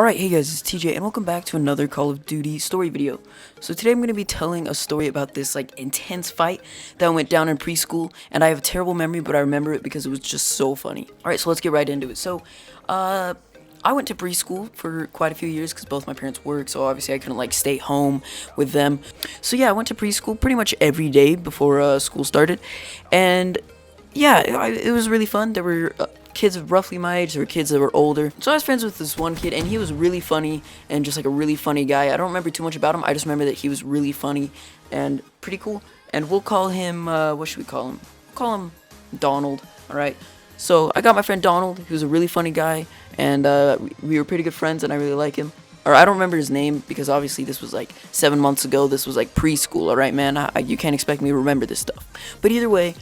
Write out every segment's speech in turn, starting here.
Alright, hey guys, it's TJ, and welcome back to another Call of Duty story video. So today I'm going to be telling a story about this, intense fight that went down in preschool, and I have a terrible memory, but I remember it because it was just so funny. Alright, so let's get right into it. So, I went to preschool for quite a few years because both my parents work, so obviously I couldn't, stay home with them. So yeah, I went to preschool pretty much every day before, school started, and yeah, it was really fun. There were kids of roughly my age, there were kids that were older. So I was friends with this one kid, and he was really funny, and just a really funny guy. I don't remember too much about him, I just remember that he was really funny and pretty cool. And we'll call him, what should we call him? We'll call him Donald, alright? So I got my friend Donald, he was a really funny guy, and we were pretty good friends, and I really like him. Or I don't remember his name, because obviously this was 7 months ago, this was preschool, alright man? You can't expect me to remember this stuff. But either way,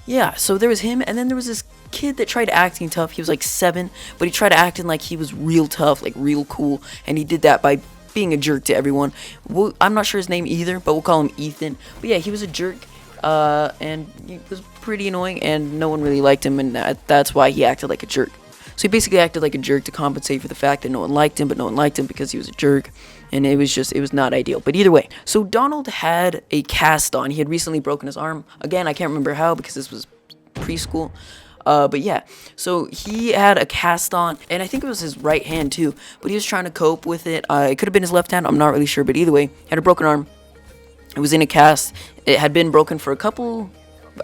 yeah, so there was him, and then there was this kid that tried acting tough. He was 7, but he tried acting like he was real tough, real cool, and he did that by being a jerk to everyone. I'm not sure his name either, but we'll call him Ethan. But yeah, he was a jerk, and he was pretty annoying, and no one really liked him, and that's why he acted like a jerk. So he basically acted like a jerk to compensate for the fact that no one liked him, but no one liked him because he was a jerk, and it was not ideal. But either way, so Donald had a cast on. He had recently broken his arm. Again, I can't remember how because this was preschool. But yeah, so he had a cast on, and I think it was his right hand too, but he was trying to cope with it. It could have been his left hand, I'm not really sure, but either way, he had a broken arm. It was in a cast. It had been broken for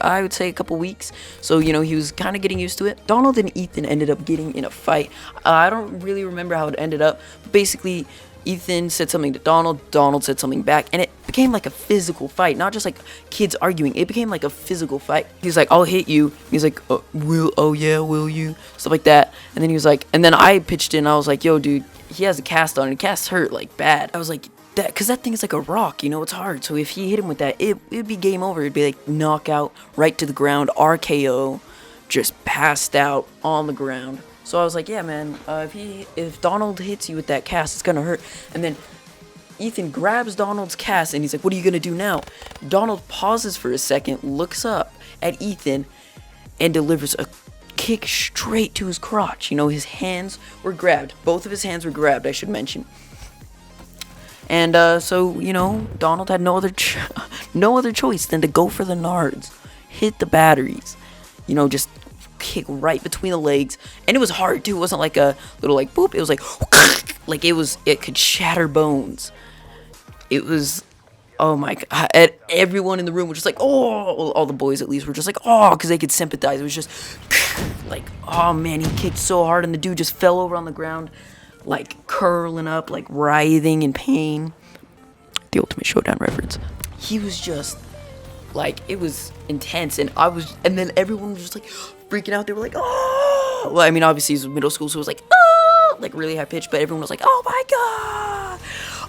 I would say a couple weeks, so he was kind of getting used to it. Donald and Ethan ended up getting in a fight. I don't really remember how it ended up, but basically Ethan said something to Donald, Donald said something back, and it became a physical fight, not just kids arguing. It became a physical fight. He's like, I'll hit you. He's like, will you? Stuff like that. And then he was like, and then I pitched in, I was like, yo dude, he has a cast on, and casts hurt bad. I was like, because that thing is like a rock, it's hard. So if he hit him with that, it'd be game over. It'd be knockout, right to the ground, RKO, just passed out on the ground. So I was like, yeah, man, if Donald hits you with that cast, it's gonna hurt. And then Ethan grabs Donald's cast, and he's like, what are you gonna do now? Donald pauses for a second, looks up at Ethan, and delivers a kick straight to his crotch. His hands were grabbed. Both of his hands were grabbed, I should mention. And so Donald had no other choice than to go for the nards, hit the batteries, just kick right between the legs. And it was hard too. It wasn't like a little boop. It was it could shatter bones. It was, oh my god. Everyone in the room was just oh, all the boys at least were just oh, because they could sympathize. It was just oh man, he kicked so hard, and the dude just fell over on the ground, curling up, writhing in pain. The Ultimate Showdown reference. He was just it was intense, and then everyone was just freaking out. They were oh, well, I mean, obviously it was middle school, so it was oh, really high pitched, but everyone was oh my god,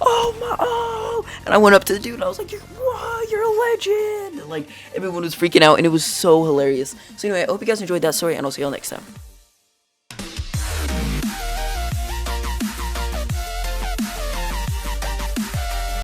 oh my, oh. And I went up to the dude, and I was you're a legend. And everyone was freaking out, and it was so hilarious. So anyway, I hope you guys enjoyed that story, and I'll see y'all next time.